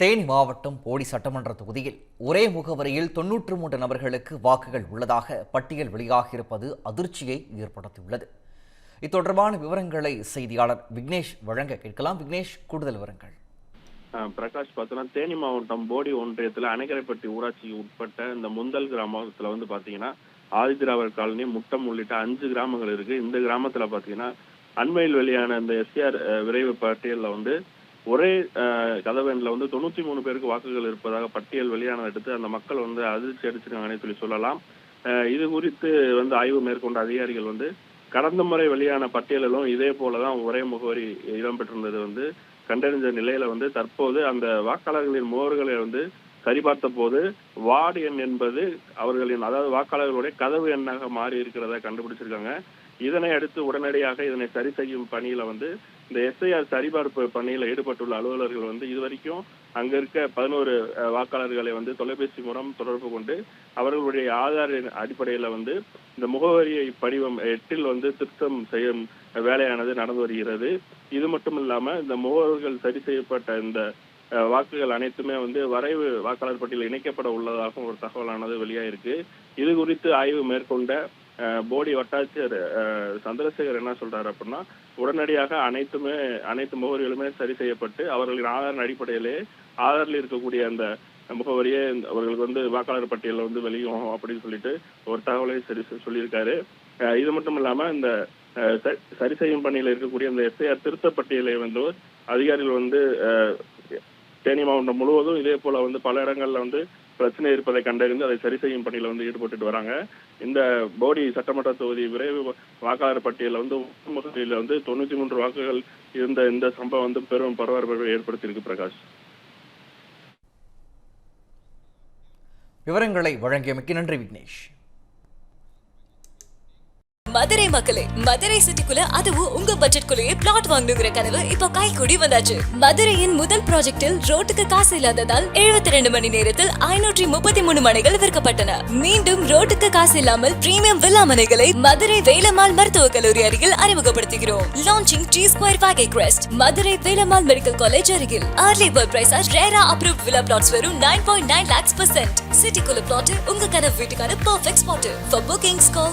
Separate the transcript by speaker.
Speaker 1: தேனி மாவட்டம் போடி சட்டமன்ற தொகுதியில் ஒரே முகவரியில் 93 நபர்களுக்கு வாக்குகள் உள்ளதாக பட்டியல் வெளியாகியிருப்பது அதிர்ச்சியை ஏற்படுத்தியுள்ளது. இது தொடர்பான விவரங்களை செய்தியாளர் விக்னேஷ் வழங்க கேட்கலாம். விக்னேஷ், கூடுதல் விவரங்கள்.
Speaker 2: பிரகாஷ், பார்த்தீங்கன்னா தேனி மாவட்டம் போடி ஒன்றியத்தில் அணைக்கரைப்பட்டி ஊராட்சிக்கு உட்பட்ட இந்த முந்தல் கிராமத்தில் பார்த்தீங்கன்னா ஆதிதிராவிடர் காலனி, முட்டம் உள்ளிட்ட 5 கிராமங்கள் இருக்கு. இந்த கிராமத்துல பார்த்தீங்கன்னா அண்மையில் வெளியான இந்த எஸ்ஆர் விரைவு பட்டியலில் ஒரே கதவெண்ணில் 93 பேருக்கு வாக்குகள் இருப்பதாக பட்டியல் வெளியானதை அடுத்து அந்த மக்கள் அதிர்ச்சி அடிச்சிருக்காங்கன்னு சொல்லி சொல்லலாம். இது குறித்து ஆய்வு மேற்கொண்ட அதிகாரிகள் கடந்த முறை வெளியான பட்டியலிலும் இதே போலதான் ஒரே முகவரி இடம்பெற்றிருந்தது கண்டறிஞ்ச நிலையில தற்போது அந்த வாக்காளர்களின் முகவர்களை சரிபார்த்த போது வார்டு எண் என்பது அவர்களின், அதாவது வாக்காளர்களுடைய கதவு எண்ணாக மாறி இருக்கிறத கண்டுபிடிச்சிருக்காங்க. இதனை அடுத்து உடனடியாக இதனை சரி செய்யும் பணியில இந்த எஸ்ஐஆர் சரிபார்ப்பு பணியில ஈடுபட்டுள்ள அலுவலர்கள் இதுவரைக்கும் அங்க இருக்க 11 வாக்காளர்களை தொலைபேசி மூலம் தொடர்பு கொண்டு அவர்களுடைய ஆதார் அடிப்படையில இந்த முகவரியை படிவம் 8 திருத்தம் செய்யும் வேலையானது நடந்து வருகிறது. இது மட்டும் இல்லாம இந்த முகவர்கள் சரி செய்யப்பட்ட இந்த வாக்குகள் அனைத்துமே வரைவு வாக்காளர் பட்டியலில் இணைக்கப்பட உள்ளதாகவும் ஒரு தகவலானது வெளியாயிருக்கு. இது குறித்து ஆய்வு மேற்கொண்ட போடி வட்டாட்சியர் சந்திரசேகர் என்ன சொல்றாரு அப்படின்னா, உடனடியாக அனைத்து முகவரிகளுமே சரி செய்யப்பட்டு அவர்களின் ஆதாரின் அடிப்படையிலே ஆதாரில் இருக்கக்கூடிய அந்த முகவரியே அவர்களுக்கு வாக்காளர் பட்டியலில் வெளியும் அப்படின்னு சொல்லிட்டு ஒரு தகவலை சொல்லியிருக்காரு. இது மட்டும் இல்லாம இந்த சரி செய்யும் பணியில இருக்கக்கூடிய இந்த எஸ்ஐஆர் திருத்த பட்டியலை அதிகாரிகள் தேனி மாவட்டம் முழுவதும் இதே போல பல இடங்கள்ல பிரச்சனை இருப்பதை கண்டறிந்து அதை சரி செய்யும் பணியில ஈடுபட்டு வராங்க. இந்த போடி சட்டமன்ற தொகுதி விரைவு வாக்காளர் பட்டியல முகவரியில 93 வாக்குகள் இருந்த இந்த சம்பவம் பெரும் பரபரப்பை ஏற்படுத்தியிருக்கு. பிரகாஷ்,
Speaker 1: விவரங்களை வழங்கியமைக்கு நன்றி விக்னேஷ்.
Speaker 3: மதுரை மக்களே, மதுரை சிட்டிக்குள்ள அதுவும் உங்க பட்ஜெட்குள்ளேயே பிளாட் வாங்கணுங்கிற கனவு இப்போ கைகூடி வந்தாச்சு. மதுரையின் முதல் ப்ராஜெக்டில் ரோட்டுக்கு காசு இல்லாததால் 72 மணி நேரத்தில் 533 மனைகள் விற்கப்பட்டன. மீண்டும் ரோட்டுக்கு காசு இல்லாமல் பிரீமியம் வில்லா மனைகளை மதுரை வேலம்மாள் மருத்துவக் கல்லூரி அருகில் அறிமுகப்படுத்துகிறோம். Launching T Square Valley Crest, Madurai Velammal medical college அருகில். Early bird price RERA approved villa plots வெறும் 9.9 lakhs %. சிட்டிக்குள்ள பிளாட் உங்க கனவு வீட்டுக்கான perfect spot. For bookings call